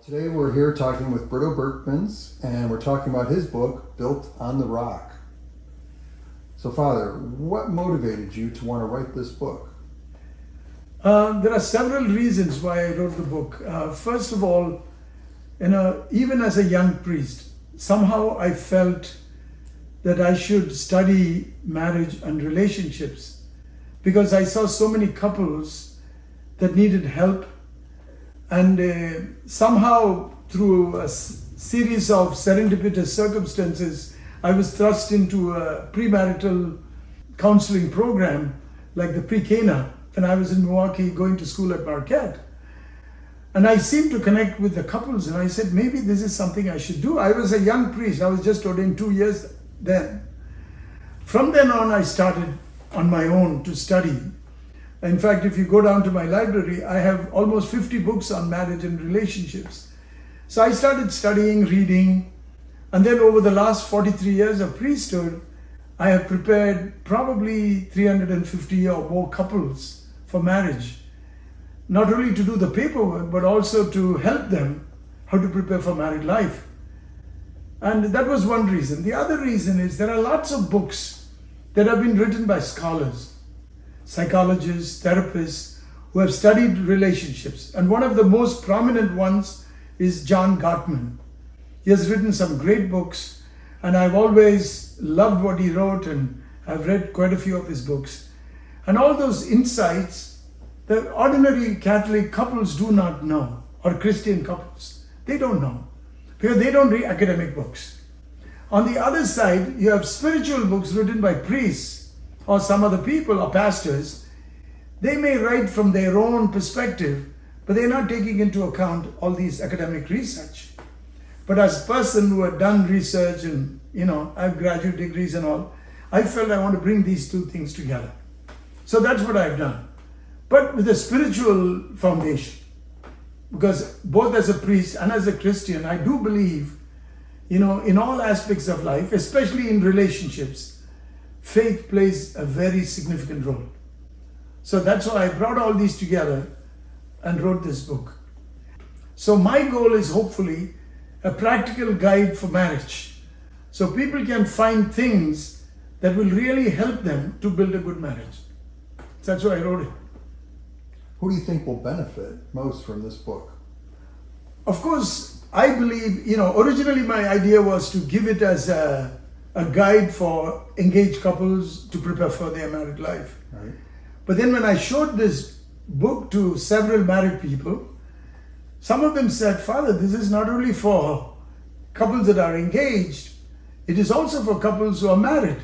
Today we're here talking with Britto Berchmans, and we're talking about his book, Built on the Rock. So Father, what motivated you to want to write this book? There are several reasons why I wrote the book. First of all, even as a young priest, somehow I felt that I should study marriage and relationships because I saw so many couples that needed help, and somehow through a series of serendipitous circumstances, I was thrust into a premarital counseling program like the Pre-Cana when I was in Milwaukee going to school at Marquette. And I seemed to connect with the couples, and I said, maybe this is something I should do. I was a young priest. I was just ordained 2 years then. From then on, I started on my own to study. In fact, if you go down to my library, I have almost 50 books on marriage and relationships. So I started studying, reading, and then over the last 43 years of priesthood, I have prepared probably 350 or more couples for marriage. Not only to do the paperwork, but also to help them how to prepare for married life. And that was one reason. The other reason is there are lots of books that have been written by scholars, psychologists, therapists who have studied relationships. And one of the most prominent ones is John Gottman. He has written some great books, and I've always loved what he wrote, and I've read quite a few of his books. And all those insights, the ordinary Catholic couples do not know, or Christian couples. They don't know, because they don't read academic books. On the other side, you have spiritual books written by priests or some other people or pastors. They may write from their own perspective, but they're not taking into account all these academic research. But as a person who had done research and, I have graduate degrees and all, I felt I want to bring these two things together. So that's what I've done. But with a spiritual foundation. Because both as a priest and as a Christian, I do believe, in all aspects of life, especially in relationships, faith plays a very significant role. So that's why I brought all these together and wrote this book. So my goal is hopefully a practical guide for marriage. So people can find things that will really help them to build a good marriage. That's why I wrote it. Who do you think will benefit most from this book? Of course, I believe, originally my idea was to give it as a guide for engaged couples to prepare for their married life. Right. But then when I showed this book to several married people, some of them said, Father, this is not only for couples that are engaged, it is also for couples who are married.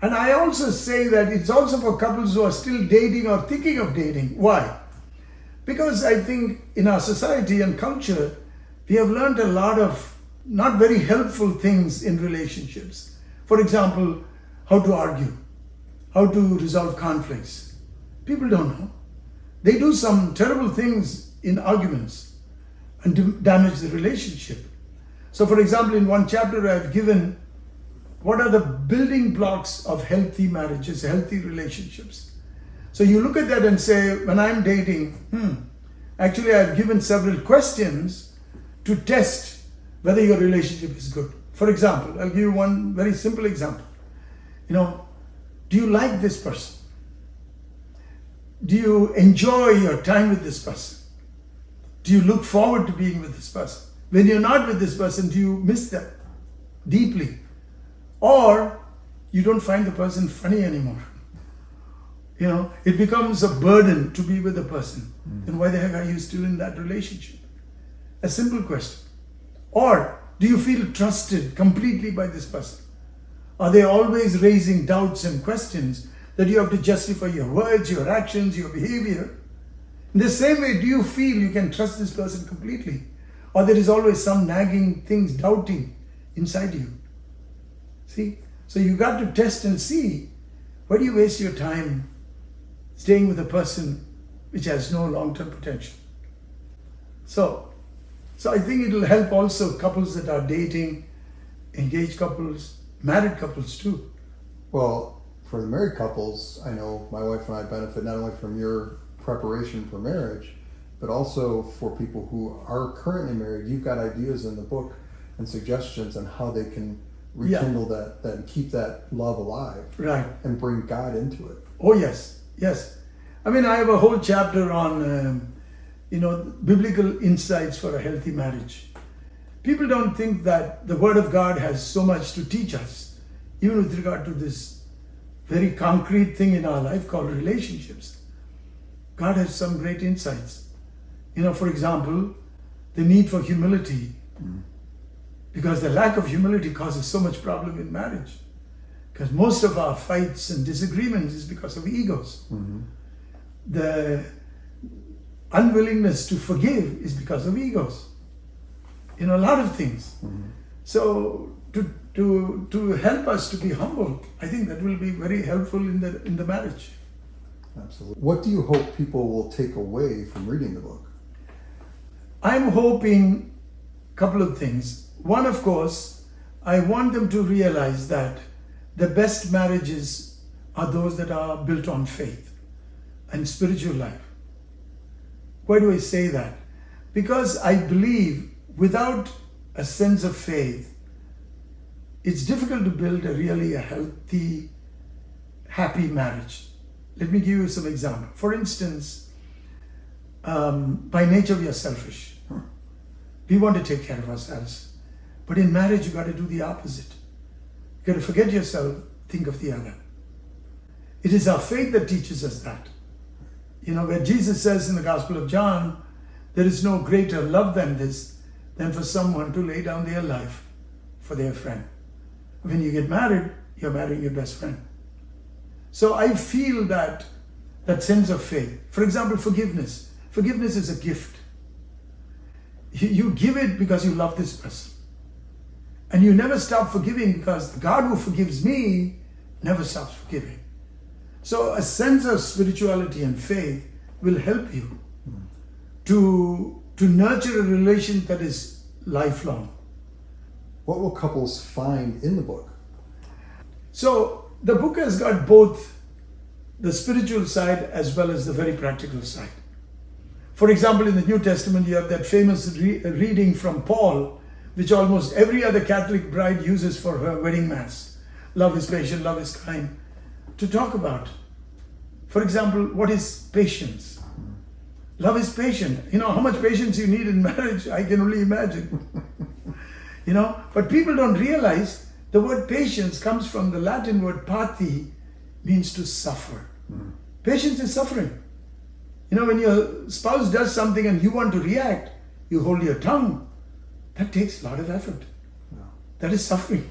And I also say that it's also for couples who are still dating or thinking of dating. Why? Because I think in our society and culture, we have learned a lot of not very helpful things in relationships. For example, how to argue, how to resolve conflicts. People don't know. They do some terrible things in arguments and damage the relationship. So for example, in one chapter I've given what are the building blocks of healthy marriages, healthy relationships. So you look at that and say, when I'm dating, actually I've given several questions to test whether your relationship is good. For example, I'll give you one very simple example. Do you like this person? Do you enjoy your time with this person? Do you look forward to being with this person? When you're not with this person, do you miss them deeply? Or you don't find the person funny anymore. It becomes a burden to be with the person. Then why the heck are you still in that relationship? A simple question. Or do you feel trusted completely by this person? Are they always raising doubts and questions that you have to justify your words, your actions, your behavior? In the same way, do you feel you can trust this person completely? Or there is always some nagging things, doubting inside you? See? So you got to test and see, why do you waste your time staying with a person which has no long-term potential? So I think it will help also couples that are dating, engaged couples, married couples too. Well, for the married couples, I know my wife and I benefit not only from your preparation for marriage, but also for people who are currently married, you've got ideas in the book and suggestions on how they can rekindle that and keep that love alive, Right. and bring God into it. Oh yes, yes. I mean, I have a whole chapter on biblical insights for a healthy marriage. People don't think that the Word of God has so much to teach us, even with regard to this very concrete thing in our life called relationships. God has some great insights. For example, the need for humility, because the lack of humility causes so much problem in marriage. Because most of our fights and disagreements is because of egos. The unwillingness to forgive is because of egos. A lot of things. So to help us to be humble, I think that will be very helpful in the marriage. Absolutely. What do you hope people will take away from reading the book? I'm hoping a couple of things. One, of course, I want them to realize that the best marriages are those that are built on faith and spiritual life. Why do I say that? Because I believe without a sense of faith, it's difficult to build a healthy, happy marriage. Let me give you some example. For instance, by nature we are selfish. We want to take care of ourselves. But in marriage you got to do the opposite. You got to forget yourself, think of the other. It is our faith that teaches us that. Where Jesus says in the Gospel of John, there is no greater love than this, than for someone to lay down their life for their friend. When you get married, you're marrying your best friend. So I feel that sense of faith. For example, forgiveness. Forgiveness is a gift. You give it because you love this person. And you never stop forgiving because the God who forgives me never stops forgiving. So a sense of spirituality and faith will help you to nurture a relation that is lifelong. What will couples find in the book? So the book has got both the spiritual side as well as the very practical side. For example, in the New Testament, you have that famous reading from Paul, which almost every other Catholic bride uses for her wedding mass. Love is patient, love is kind. To talk about, for example, what is patience? Love is patient. How much patience you need in marriage, I can only imagine. But people don't realize the word patience comes from the Latin word pati, means to suffer. Patience is suffering. When your spouse does something and you want to react, you hold your tongue. That takes a lot of effort. Yeah. That is suffering.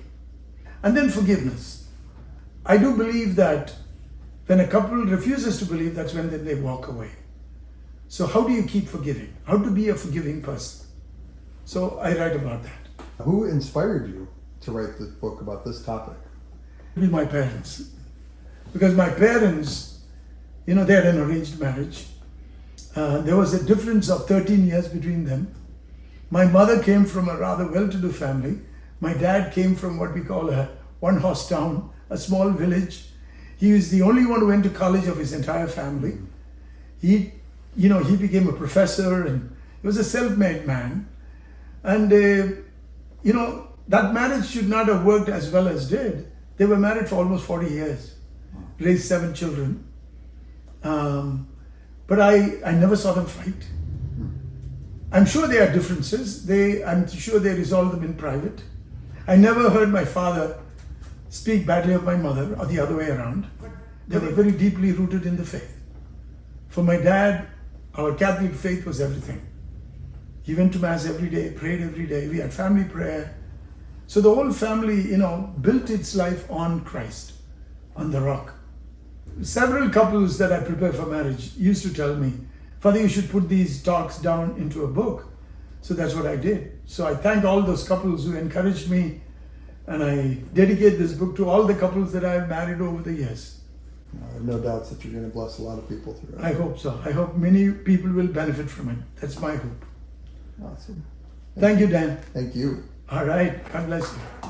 And then forgiveness. I do believe that when a couple refuses to believe, that's when they walk away. So how do you keep forgiving? How to be a forgiving person? So I write about that. Who inspired you to write this book about this topic? Maybe my parents. Because my parents, they had an arranged marriage. There was a difference of 13 years between them. My mother came from a rather well-to-do family. My dad came from what we call a one-horse town, a small village. He was the only one who went to college of his entire family. He became a professor and he was a self-made man. And, that marriage should not have worked as well as did. They were married for almost 40 years, raised 7 children. But I never saw them fight. I'm sure there are differences. I'm sure they resolve them in private. I never heard my father speak badly of my mother or the other way around. They were very deeply rooted in the faith. For my dad, our Catholic faith was everything. He went to Mass every day, prayed every day. We had family prayer. So the whole family, built its life on Christ, on the rock. Several couples that I prepare for marriage used to tell me, Father, you should put these talks down into a book. So that's what I did. So I thank all those couples who encouraged me, and I dedicate this book to all the couples that I have married over the years. I have no doubts that you're going to bless a lot of people through it. I hope so. I hope many people will benefit from it. That's my hope. Awesome. Thank you, Dan. Thank you. All right. God bless you.